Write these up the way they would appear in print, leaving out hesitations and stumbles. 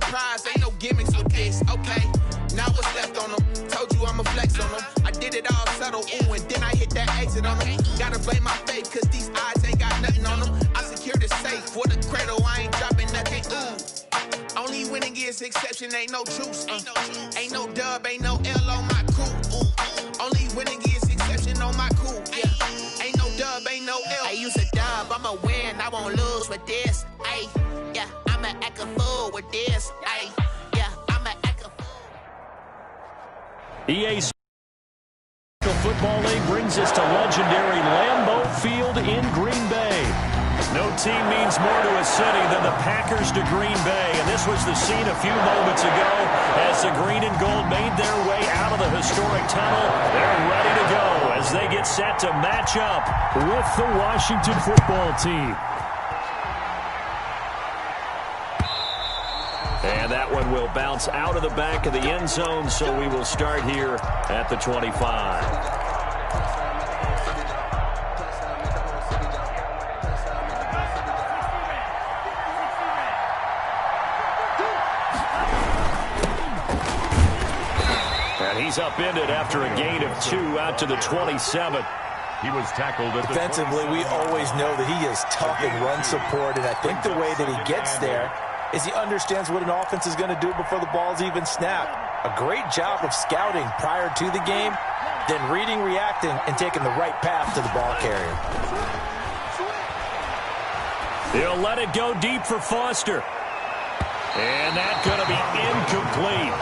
surprise, ain't no gimmicks with this, okay? Now what's left on them? Told you I'ma flex on them. I did it all subtle, ooh, and then I hit that exit on them. Gotta blame my faith, cause these odds ain't got nothing on them. I secured the safe for the cradle, I ain't dropping nothing, ooh. Only winning is exception, ain't no truce. Ain't no dub, ain't no L on my coup. Only winning is exception on my coup. Yeah. Ain't no dub, ain't no L. I use a dub, I'ma win, I won't lose with this. Ay, yeah, I'ma act a fool with this. Ay, yeah, I'ma act a fool. EA's Football League brings us to legendary Lambeau Field in Green Bay. No team means more to a city than the Packers to Green Bay, and this was the scene a few moments ago as the green and gold made their way out of the historic tunnel. They're ready to go as they get set to match up with the Washington football team. And that one will bounce out of the back of the end zone, so we will start here at the 25. He's upended after a gain of 2 out to the 27. He was tackled at defensively. We always know that he is tough in run support, and I think the way that he gets there is he understands what an offense is going to do before the ball's even snapped. A great job of scouting prior to the game, then reading, reacting, and taking the right path to the ball carrier. He'll let it go deep for Foster. And that's going to be incomplete.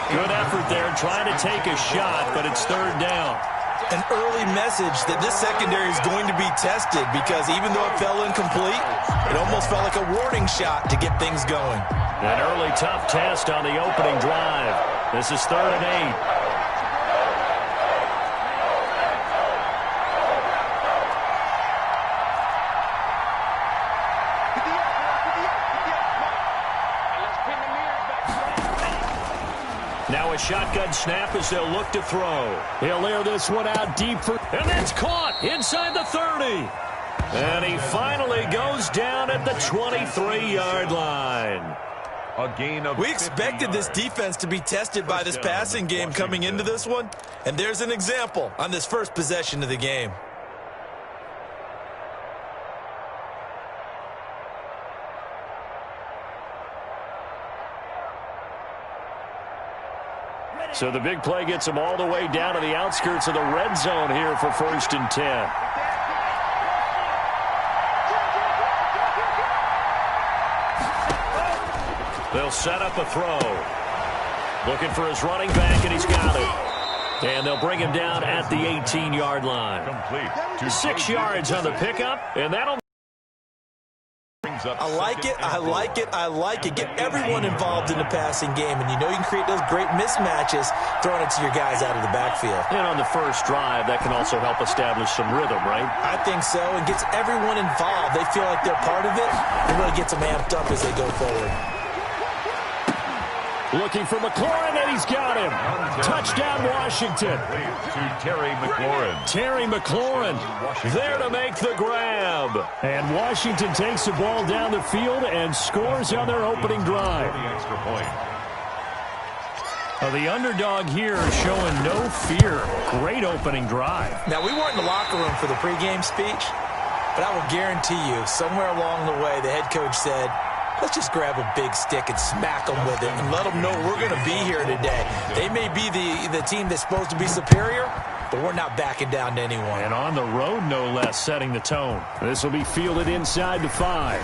Good effort there, trying to take a shot, but it's third down. An early message that this secondary is going to be tested because even though it fell incomplete, it almost felt like a warning shot to get things going. An early tough test on the opening drive. This is 3rd and 8. Now a shotgun snap as they'll look to throw. He'll air this one out deep for, and that's caught inside the 30. And he finally goes down at the 23-yard line. A gain of we expected this defense to be tested by this passing game coming into this one, and there's an example on this first possession of the game. So the big play gets them all the way down to the outskirts of the red zone here for 1st and 10. They'll set up a throw. Looking for his running back, and he's got it. And they'll bring him down at the 18-yard line. complete. 6 yards on the pickup, and that'll... I like it, I like it, I like it. Get everyone involved in the passing game, and you know you can create those great mismatches throwing it to your guys out of the backfield. And on the first drive, that can also help establish some rhythm, right? I think so, and gets everyone involved. They feel like they're part of it, and really gets them amped up as they go forward. Looking for McLaurin, and he's got him. Touchdown, Washington. To Terry McLaurin. Terry McLaurin there to make the grab. And Washington takes the ball down the field and scores on their opening drive. The extra point. The underdog here showing no fear. Great opening drive. Now, we weren't in the locker room for the pregame speech, but I will guarantee you, somewhere along the way, the head coach said, let's just grab a big stick and smack them with it and let them know we're going to be here today. They may be the team that's supposed to be superior, but we're not backing down to anyone. And on the road, no less, setting the tone. This will be fielded inside the 5.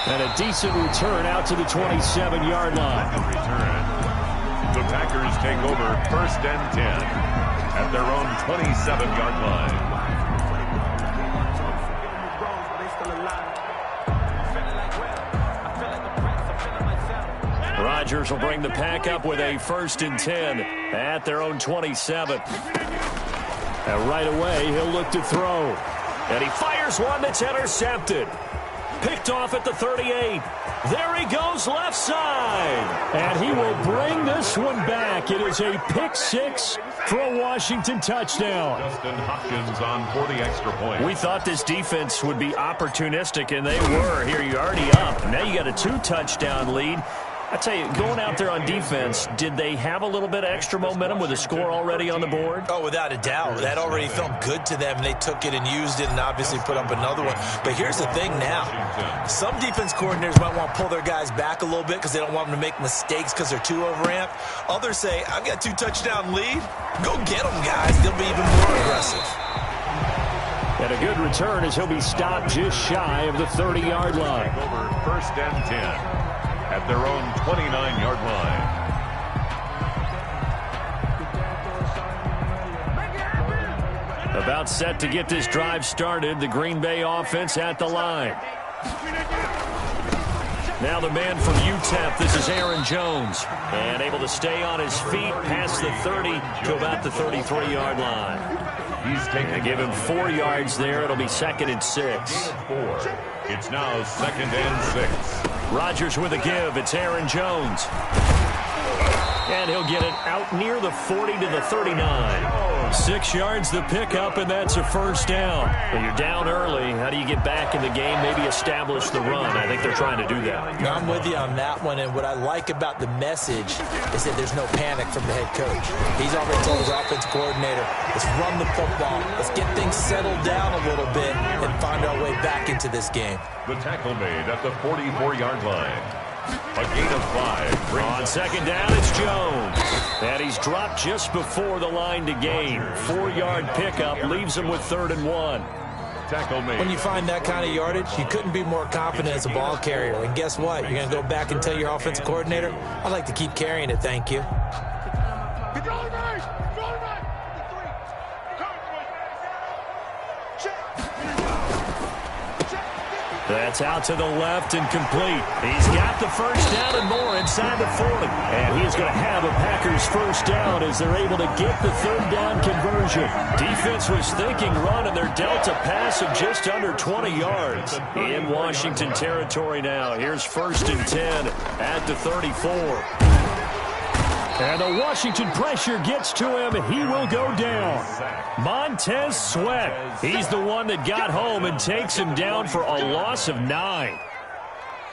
And a decent return out to the 27-yard line. The Packers take over 1st and 10 at their own 27-yard line. Rodgers will bring the pack up with a 1st and 10 at their own 27. And right away, he'll look to throw. And he fires one that's intercepted. Picked off at the 38. There he goes. goes left side. And he will bring this one back. It is a pick six for a Washington touchdown. Justin Hopkins on for the extra point. We thought this defense would be opportunistic, and they were. Here, you're already up. Now you got a 2-touchdown lead. I tell you, going out there on defense, did they have a little bit of extra momentum with a score already on the board? Oh, without a doubt. That already felt good to them. They took it and used it and obviously put up another one. But here's the thing now. Some defense coordinators might want to pull their guys back a little bit because they don't want them to make mistakes because they're too overamped. Others say, I've got a 2-touchdown lead. Go get them, guys. They'll be even more aggressive. And a good return as he'll be stopped just shy of the 30-yard line. Over first and 10. At their own 29-yard line. About set to get this drive started. The Green Bay offense at the line. Now the man from UTEP, this is Aaron Jones. And able to stay on his feet past the 30 to about the 33-yard line. He's taking give him 4 yards there. It'll be 2nd and 6. 4. It's now 2nd and 6. Rodgers with a give. It's Aaron Jones. And he'll get it out near the 40 to the 39. 6 yards the pickup, and that's a first down. When you're down early, how do you get back in the game, maybe establish the run? I think they're trying to do that. I'm with you on that one, and what I like about the message is that there's no panic from the head coach. He's already told his offensive coordinator, let's run the football, let's get things settled down a little bit and find our way back into this game. The tackle made at the 44-yard line. A gain of 5. On 2nd down, it's Jones. And he's dropped just before the line to gain. 4-yard pickup leaves him with 3rd and 1. Tackle made. When you find that kind of yardage, you couldn't be more confident as a ball carrier. And guess what? You're going to go back and tell your offensive coordinator, I'd like to keep carrying it, thank you. That's out to the left and complete. He's got the first down and more inside the 40. And he's going to have a Packers first down as they're able to get the 3rd down conversion. Defense was thinking run, and they're dealt a pass of just under 20 yards. In Washington territory now. Here's 1st and 10 at the 34. And the Washington pressure gets to him. He will go down. Montez Sweat. He's the one that got home and takes him down for a loss of 9.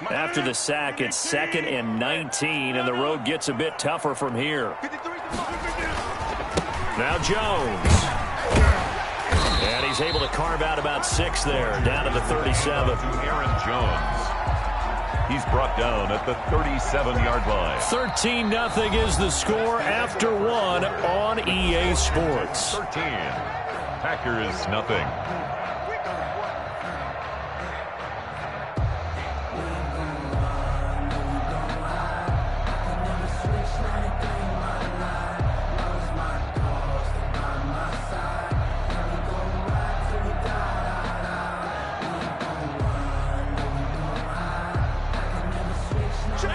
After the sack, it's 2nd and 19, and the road gets a bit tougher from here. Now Jones. And he's able to carve out about 6 there, down to the 37. Aaron Jones. He's brought down at the 37-yard line. 13-0 is the score after 1 on EA Sports. 13. Packers nothing.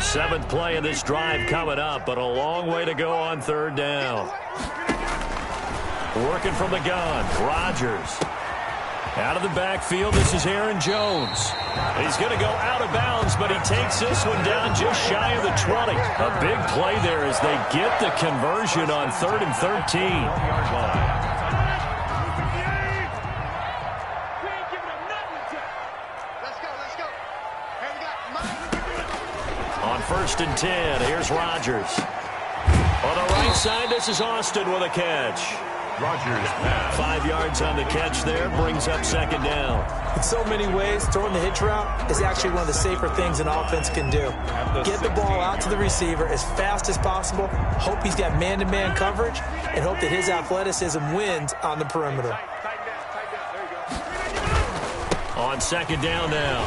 Seventh play of this drive coming up, but a long way to go on 3rd down. Working from the gun, Rodgers. Out of the backfield, this is Aaron Jones. He's going to go out of bounds, but he takes this one down just shy of the 20. A big play there as they get the conversion on 3rd and 13. On 1st and 10, here's Rodgers. On the right side, this is Austin with a catch. Rodgers pass. 5 yards on the catch there, brings up 2nd down. In so many ways, throwing the hitch route is actually one of the safer things an offense can do. Get the ball out to the receiver as fast as possible, hope he's got man-to-man coverage, and hope that his athleticism wins on the perimeter. On 2nd down now,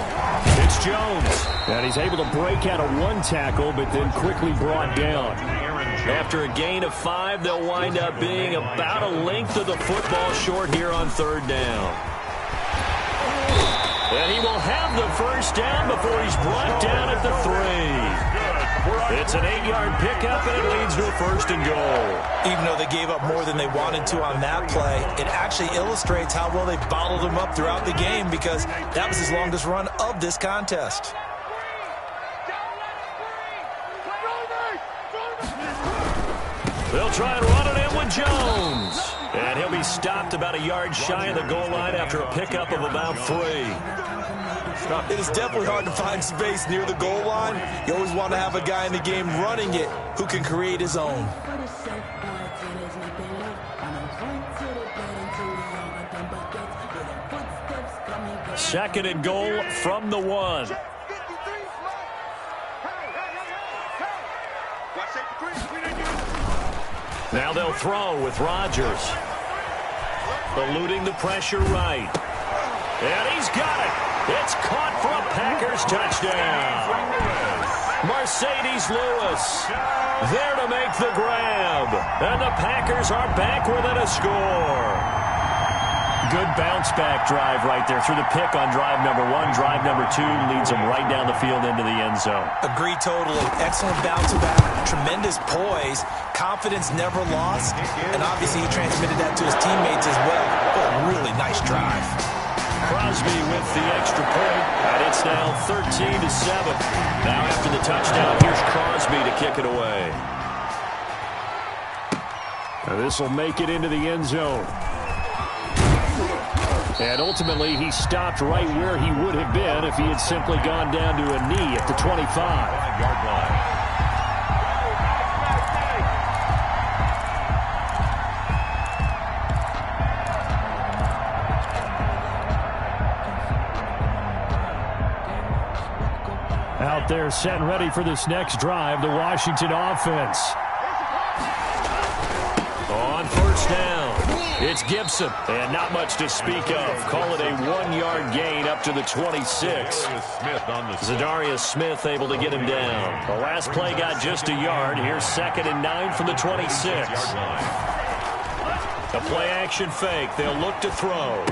it's Jones. And he's able to break out of 1 tackle, but then quickly brought down. After a gain of 5, they'll wind up being about a length of the football short here on 3rd down. And he will have the first down before he's brought down at the 3. It's an 8-yard pickup, and it leads to a 1st and goal. Even though they gave up more than they wanted to on that play, it actually illustrates how well they bottled him up throughout the game because that was his longest run of this contest. They'll try and run it in with Jones. And he'll be stopped about a yard shy of the goal line after a pickup of about 3. It is definitely hard to find space near the goal line. You always want to have a guy in the game running it who can create his own. Second and goal from the 1. Now they'll throw with Rodgers. Eluding the pressure right. And he's got it. It's caught for a Packers touchdown. Mercedes Lewis there to make the grab. And the Packers are back within a score. Good bounce-back drive right there through the pick on drive number 1. Drive number 2 leads them right down the field into the end zone. Agree totally. Excellent bounce-back. Tremendous poise. Confidence never lost. And obviously he transmitted that to his teammates as well. Oh, really nice drive. Crosby with the extra point. And it's now 13-7. Now after the touchdown, here's Crosby to kick it away. This will make it into the end zone. And ultimately, he stopped right where he would have been if he had simply gone down to a knee at the 25-yard line. Out there set and ready for this next drive, the Washington offense. On first down. It's Gibson, and not much to speak of. Call it a 1-yard gain up to the 26. Zadarius Smith able to get him down. The last play got just a yard. Here's 2nd and 9 from the 26. A play-action fake. They'll look to throw.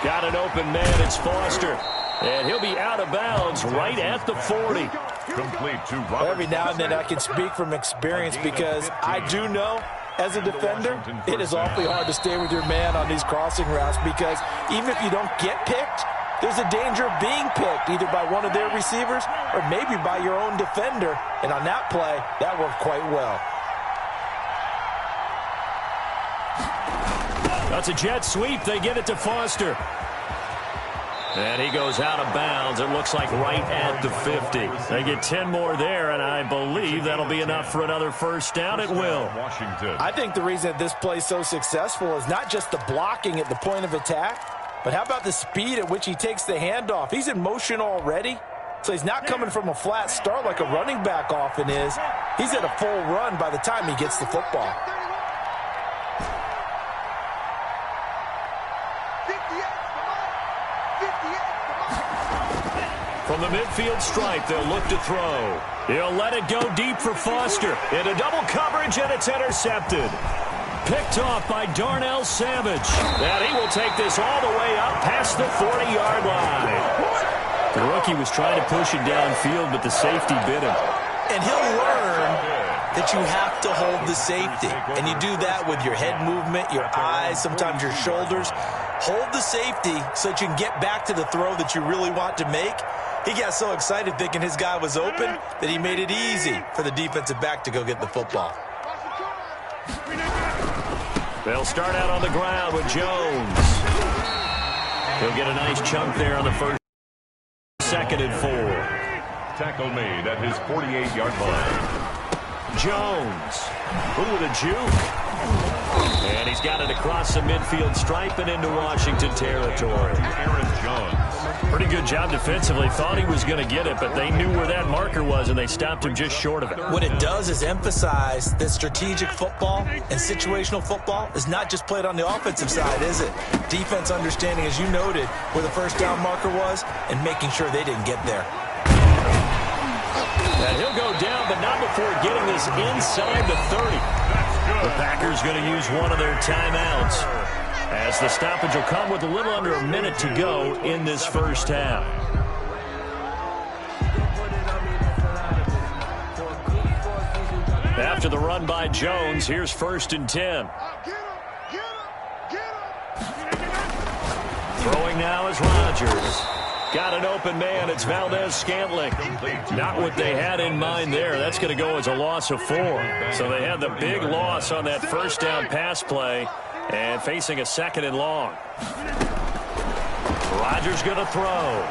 Got an open man. It's Foster. And he'll be out of bounds right at the 40. Complete to Robert. Every now and then I can speak from experience because I do know as a defender, it is awfully hard to stay with your man on these crossing routes because even if you don't get picked, there's a danger of being picked either by one of their receivers or maybe by your own defender. And on that play, that worked quite well. That's a jet sweep. They get it to Foster. And he goes out of bounds. It looks like right at the 50. They get 10 more there, and I believe that'll be enough for another first down. It will. Washington. I think the reason that this play is so successful is not just the blocking at the point of attack, but how about the speed at which he takes the handoff? He's in motion already, so he's not coming from a flat start like a running back often is. He's at a full run by the time he gets the football. From the midfield stripe, they'll look to throw. He'll let it go deep for Foster. Into double coverage, and it's intercepted. Picked off by Darnell Savage. And he will take this all the way up past the 40-yard line. The rookie was trying to push it downfield, but the safety bit him. And he'll learn that you have to hold the safety. And you do that with your head movement, your eyes, sometimes your shoulders. Hold the safety so that you can get back to the throw that you really want to make. He got so excited thinking his guy was open that he made it easy for the defensive back to go get the football. They'll start out on the ground with Jones. He'll get a nice chunk there on the first. 2nd and 4. Tackle made at his 48-yard line. Jones. Ooh, with a juke. And he's got it across the midfield stripe and into Washington territory. Aaron Jones. Pretty good job defensively. Thought he was going to get it, but they knew where that marker was, and they stopped him just short of it. What it does is emphasize that strategic football and situational football is not just played on the offensive side, is it? Defense understanding, as you noted, where the first down marker was and making sure they didn't get there. And he'll go down, but not before getting this inside the 30. The Packers going to use one of their timeouts, as the stoppage will come with a little under a minute to go in this first half. After the run by Jones, here's 1st and 10. Throwing now is Rodgers. Got an open man. It's Valdez-Scantling. Not what they had in mind there. That's going to go as a loss of 4. So they had the big loss on that first down pass play and facing a 2nd and long. Rodgers going to throw.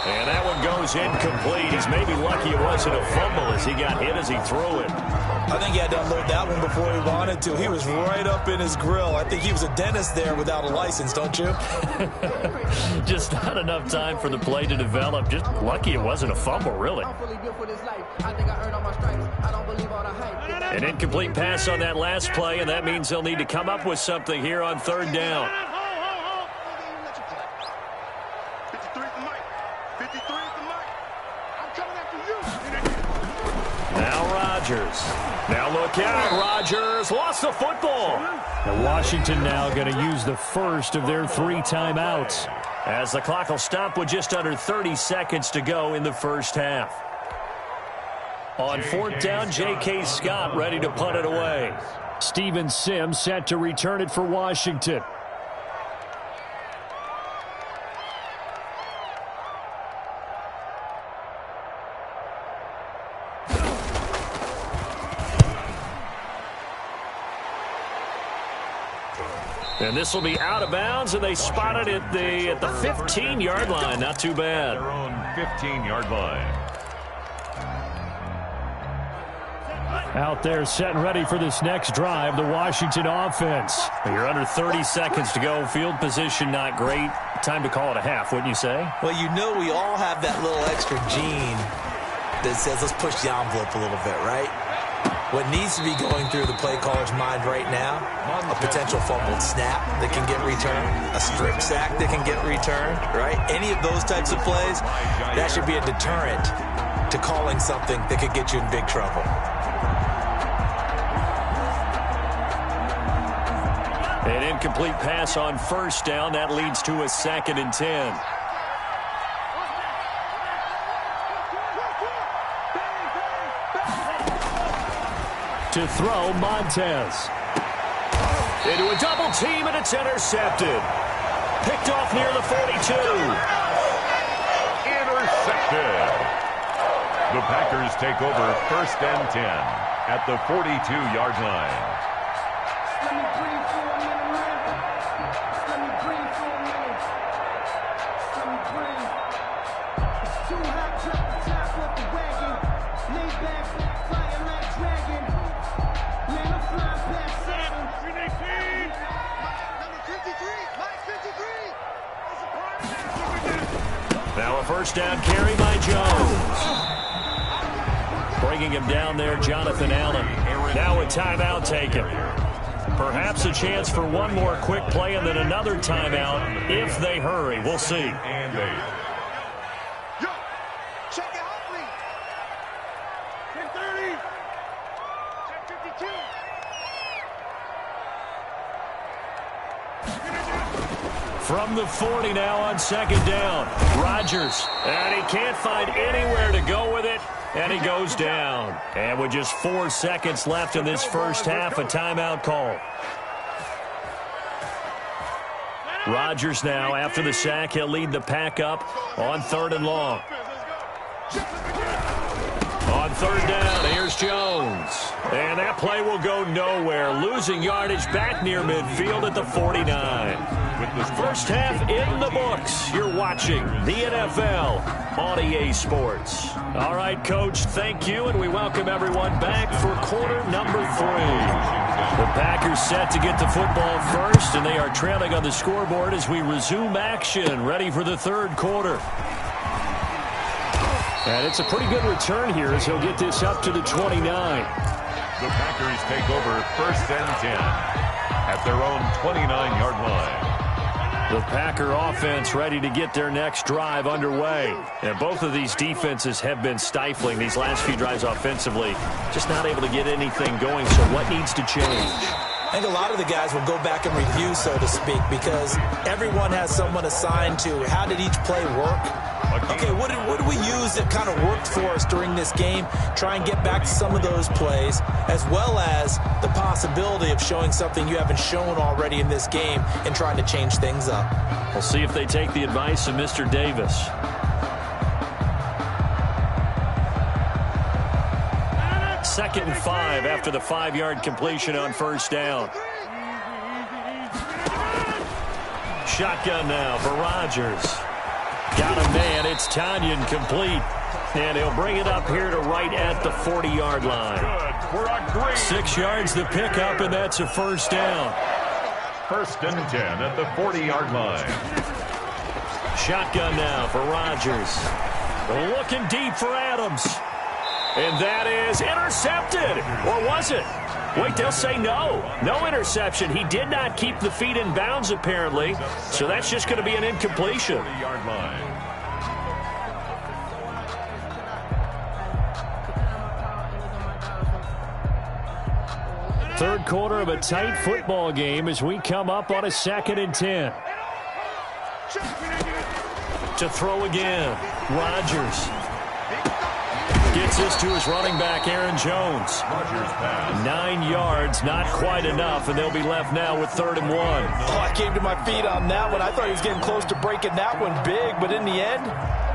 And that one goes incomplete. He's maybe lucky it wasn't a fumble as he got hit as he threw it. I think he had to unload that one before he wanted to. He was right up in his grill. I think he was a dentist there without a license, don't you? Just not enough time for the play to develop. Just lucky it wasn't a fumble, really. An incomplete pass on that last play, and that means they'll need to come up with something here on 3rd down. Now Rodgers. Now look out. Rodgers lost the football. And Washington now going to use the first of their 3 timeouts as the clock will stop with just under 30 seconds to go in the first half. On 4th down, J.K. Scott ready to punt it away. Steven Sims set to return it for Washington. And this will be out of bounds, and they spot it at the 15-yard line. Not too bad. Their own 15-yard line. Out there set and ready for this next drive, the Washington offense. You're under 30 seconds to go. Field position not great. Time to call it a half, wouldn't you say? Well, you know we all have that little extra gene that says let's push the envelope a little bit, right? What needs to be going through the play caller's mind right now, a potential fumbled snap that can get returned, a strip sack that can get returned, right? Any of those types of plays, that should be a deterrent to calling something that could get you in big trouble. An incomplete pass on 1st down. That leads to a 2nd and 10. To throw, Montez. Into a double team, and it's intercepted. Picked off near the 42. Intercepted. The Packers take over 1st and 10 at the 42-yard line. Now a 1st down carry by Jones. Bringing him down there, Jonathan Allen. Now a timeout taken. Perhaps a chance for one more quick play and then another timeout if they hurry. We'll see. And they... Check it out, please. 10:30. Check 52. From the 40 now on 2nd down. Rodgers. And he can't find anywhere to go with it. And he goes down. And with just 4 seconds left in this first half, a timeout call. Rodgers now, after the sack, he'll lead the pack up on 3rd and long. On 3rd down, here's Jones. And that play will go nowhere. Losing yardage back near midfield at the 49. With the first half in the books, you're watching the NFL on EA Sports. All right, Coach, thank you, and we welcome everyone back for quarter number 3. The Packers set to get the football first, and they are trailing on the scoreboard as we resume action, ready for the 3rd quarter. And it's a pretty good return here as he'll get this up to the 29. The Packers take over 1st and 10 at their own 29-yard line. The Packer offense ready to get their next drive underway. And both of these defenses have been stifling these last few drives offensively. Just not able to get anything going, so what needs to change? I think a lot of the guys will go back and review, so to speak, because everyone has someone assigned to how did each play work. Okay, what did we use that kind of worked for us during this game? Try and get back to some of those plays, as well as the possibility of showing something you haven't shown already in this game and trying to change things up. We'll see if they take the advice of Mr. Davis. Second and 5 after the 5-yard completion on first down. Shotgun now for Rodgers. Got a man. It's Tanyan complete. And he'll bring it up here to right at the 40-yard line. 6 yards the pickup, and that's a first down. First and 10 at the 40-yard line. Shotgun now for Rodgers. Looking deep for Adams. And that is intercepted. Or was it? Wait, they'll say no. No interception. He did not keep the feet in bounds, apparently. So that's just going to be an incompletion. 40-yard line. Third quarter of a tight football game as we come up on a 2nd and 10. To throw again. Rodgers. Gets this to his running back, Aaron Jones. 9 yards, not quite enough, and they'll be left now with 3rd and 1. Oh, I came to my feet on that one. I thought he was getting close to breaking that one big, but in the end,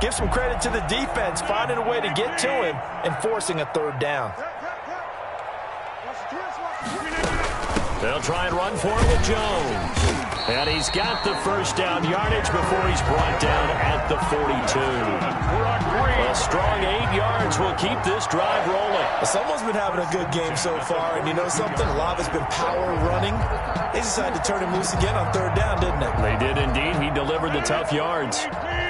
give some credit to the defense, finding a way to get to him and forcing a 3rd down. They'll try and run for it with Jones. And he's got the first down yardage before he's brought down at the 42. A strong 8 yards will keep this drive rolling. Someone's been having a good game so far, and you know something? A lot of it's been power running. They decided to turn him loose again on 3rd down, didn't they? They did indeed. He delivered the tough yards.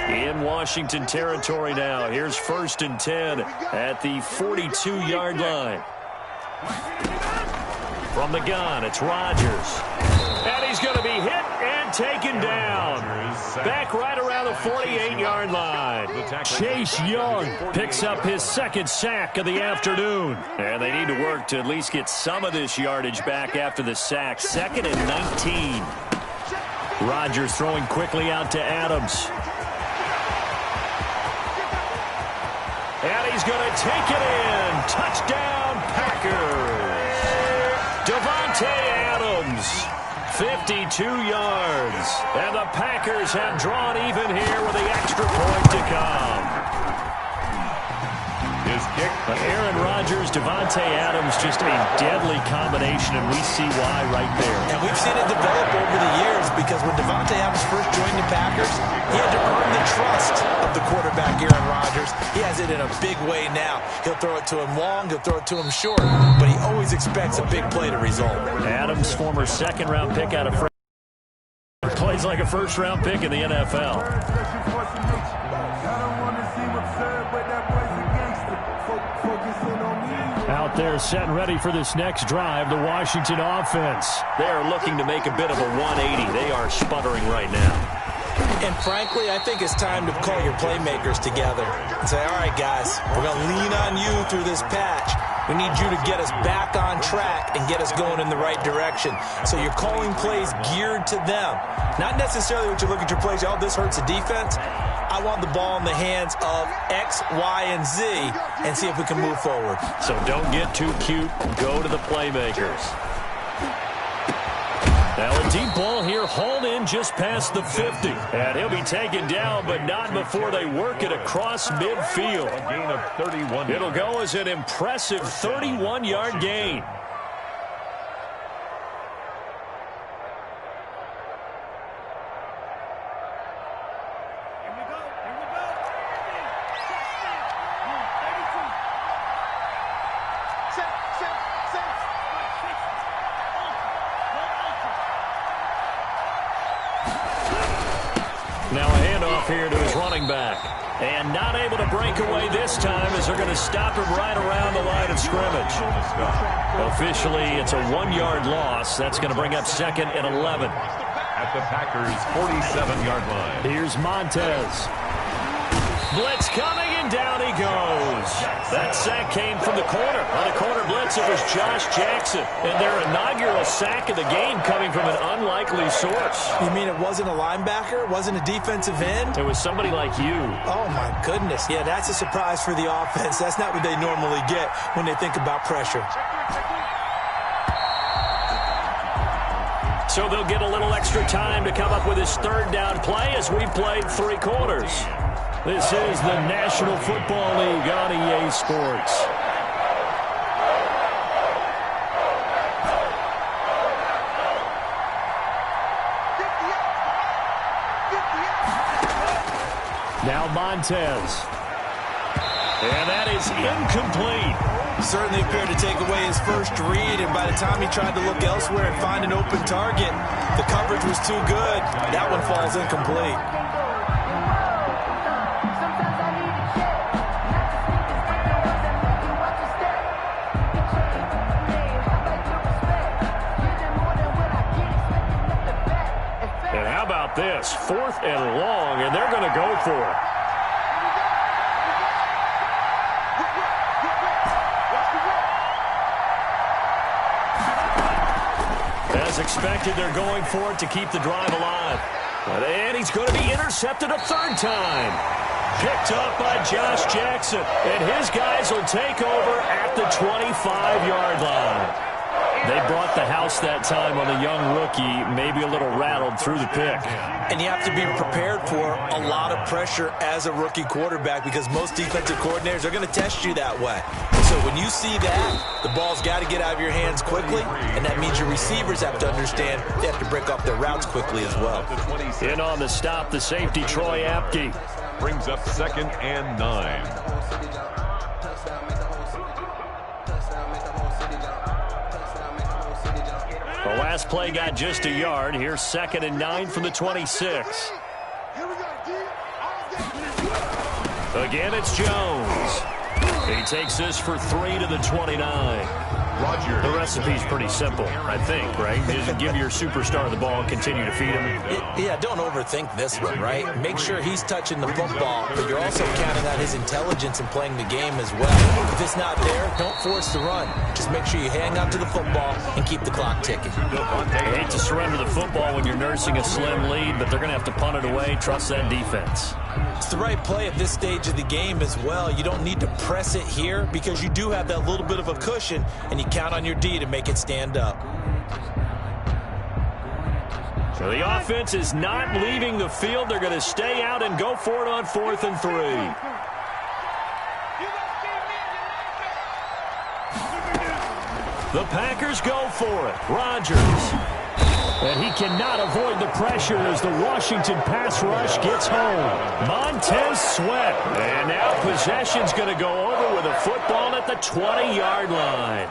In Washington territory now. Here's 1st and 10 at the 42-yard line. From the gun, it's Rodgers. And he's going to be hit and taken down. Back right around the 48-yard line. Chase Young picks up his 2nd sack of the afternoon. And they need to work to at least get some of this yardage back after the sack. 2nd and 19. Rodgers throwing quickly out to Adams. And he's going to take it in. Touchdown, Packers. Davante Adams, 52 yards. And the Packers have drawn even here with the extra point to come. His kick. Aaron Rodgers, Davante Adams, just a deadly combination, and we see why right there. And we've seen it develop over the years because when Davante Adams first joined the Packers, he had to earn the trust of the quarterback, Aaron Rodgers. He has it in a big way now. He'll throw it to him long, he'll throw it to him short, but he always expects a big play to result. Adams, former 2nd-round pick out of France, plays like a 1st-round pick in the NFL. Out there set and ready for this next drive, the Washington offense. They're looking to make a bit of a 180. They are sputtering right now. And frankly, I think it's time to call your playmakers together and say, all right, guys, we're going to lean on you through this patch. We need you to get us back on track and get us going in the right direction. So you're calling plays geared to them. Not necessarily what you look at your plays, oh, this hurts the defense. I want the ball in the hands of X, Y, and Z and see if we can move forward. So don't get too cute. Go to the playmakers. Now a deep ball here, hauled in just past the 50. And he'll be taken down, but not before they work it across midfield. A gain of 31. It'll go as an impressive 31-yard gain. Now a handoff here to his running back. And not able to break away this time as they're going to stop him right around the line of scrimmage. Officially, it's a 1-yard loss. That's going to bring up 2nd and 11. At the Packers' 47-yard line. Here's Montez. Blitz coming, and down he goes. That's sack came from the corner. On a corner blitz, it was Josh Jackson. And their inaugural sack of the game coming from an unlikely source. You mean it wasn't a linebacker? It wasn't a defensive end? It was somebody like you. Oh, my goodness. Yeah, that's a surprise for the offense. That's not what they normally get when they think about pressure. So they'll get a little extra time to come up with his third down play as we played 3 quarters. This is the National Football League on EA Sports. Now Montez. And that is incomplete. Certainly appeared to take away his first read, and by the time he tried to look elsewhere and find an open target, the coverage was too good. That one falls incomplete. And how about this? 4th and long, and they're going to go for it. As expected, they're going for it to keep the drive alive. And he's going to be intercepted a 3rd time. Picked up by Josh Jackson. And his guys will take over at the 25-yard line. They brought the house that time on the young rookie, maybe a little rattled through the pick. And you have to be prepared for a lot of pressure as a rookie quarterback because most defensive coordinators are going to test you that way. So when you see that, the ball's got to get out of your hands quickly, and that means your receivers have to understand they have to break off their routes quickly as well. In on the stop, the safety, Troy Apke. Brings up 2nd and 9. The last play got just a yard. Here's 2nd and 9 from the 26. Again, it's Jones. He takes this for 3 to the 29. Roger. The recipe's pretty simple, I think, right? Just give your superstar the ball and continue to feed him. Yeah, don't overthink this one, right? Make sure he's touching the football, but you're also counting on his intelligence in playing the game as well. If it's not there, don't force the run. Just make sure you hang on to the football and keep the clock ticking. I hate to surrender the football when you're nursing a slim lead, but they're going to have to punt it away. Trust that defense. It's the right play at this stage of the game as well. You don't need to press it here because you do have that little bit of a cushion, and you count on your D to make it stand up. So the offense is not leaving the field. They're going to stay out and go for it on 4th and 3. The Packers go for it. Rodgers. And he cannot avoid the pressure as the Washington pass rush gets home. Montez Sweat. And now possession's going to go over with a football at the 20-yard line.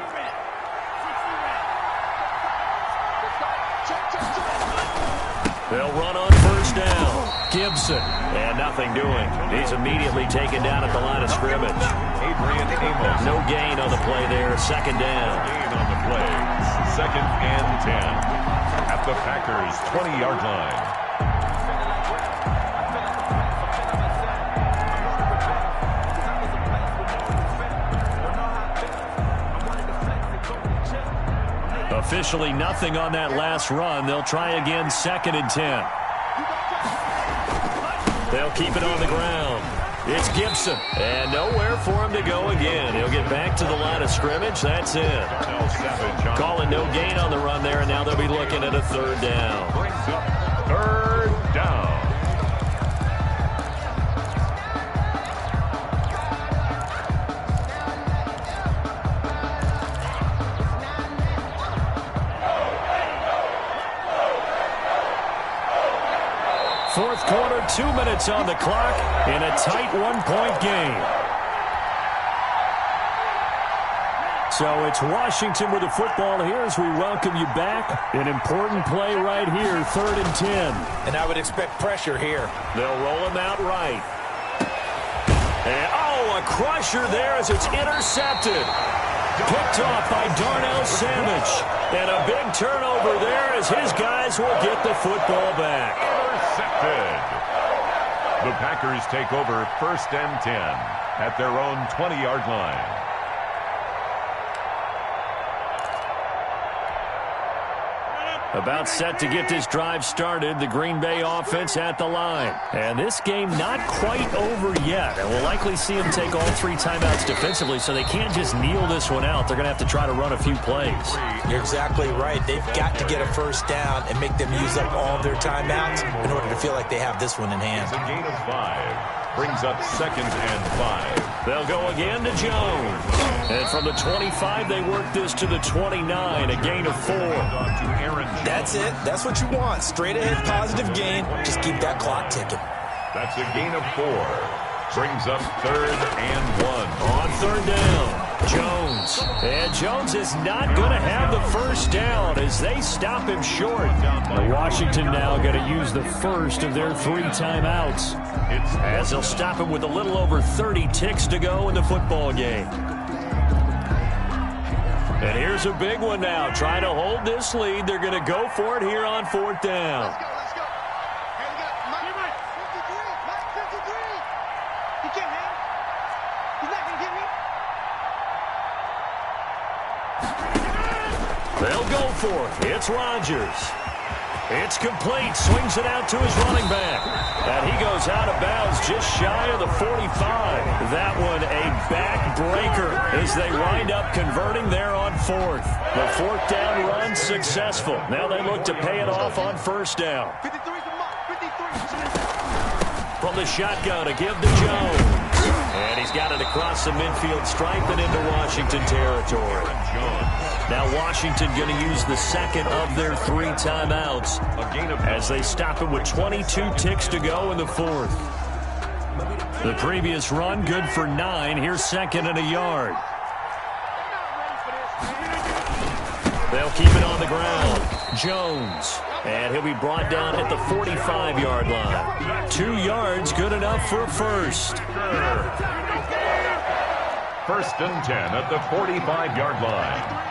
They'll run on 1st down. Gibson. And nothing doing. He's immediately taken down at the line of scrimmage. Adrian Amos. No gain on the play there. 2nd down. Gain on the play. 2nd and 10. At the Packers' 20-yard line. Officially nothing on that last run. They'll try again 2nd and 10. They'll keep it on the ground. It's Gibson. And nowhere for him to go again. He'll get back to the line of scrimmage. That's it. Calling no gain on the run there, and now they'll be looking at a 3rd down. Brings up 3rd down. Fourth quarter, 2 minutes on the clock in a tight 1-point game. So it's Washington with the football here as we welcome you back. An important play right here, 3rd and 10. And I would expect pressure here. They'll roll him out right. And, a crusher there as it's intercepted. Picked off by Darnell Savage. And a big turnover there as his guys will get the football back. Intercepted. The Packers take over 1st and 10. at their own 20-yard line. About set to get this drive started, the Green Bay offense at the line. And this game not quite over yet. And we'll likely see them take all 3 timeouts defensively, so they can't just kneel this one out. They're going to have to try to run a few plays. You're exactly right. They've got to get a first down and make them use up all their timeouts in order to feel like they have this one in hand. It's a gain of 5. Brings up 2nd and 5. They'll go again to Jones. And from the 25, they work this to the 29, a gain of 4. That's it. That's what you want. Straight ahead positive gain. Just keep that clock ticking. That's a gain of 4. Brings up 3rd and 1. On 3rd down, Jones. And Jones is not going to have the first down as they stop him short. Washington now going to use the first of their 3 timeouts, as they'll stop him with a little over 30 ticks to go in the football game. And here's a big one now. Trying to hold this lead. They're going to go for it here on 4th down. Let's go. Hey, we got Mike 53. Mike 53. He can't hang. He's not going to get me. They'll go for it. It's Rodgers. It's complete. Swings it out to his running back. And he goes out of bounds just shy of the 45. That one a backbreaker as they wind up converting there on 4th. The 4th down run successful. Now they look to pay it off on 1st down. 53's the mark. 53. From the shotgun to give to Jones. And he's got it across the midfield stripe and into Washington territory. Now Washington going to use the 2nd of their 3 timeouts as they stop him with 22 ticks to go in the 4th. The previous run good for 9. Here's 2nd and a yard. They'll keep it on the ground. Jones. And he'll be brought down at the 45-yard line. 2 yards, good enough for a first. 1st and 10 at the 45-yard line.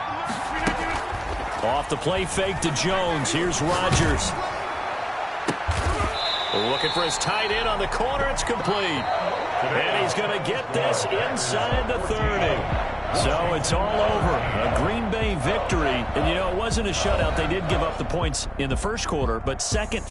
Off the play fake to Jones. Here's Rodgers. Looking for his tight end on the corner. It's complete. And he's going to get this inside the 30. So it's all over. A Green Bay victory. And, you know, it wasn't a shutout. They did give up the points in the first quarter, but second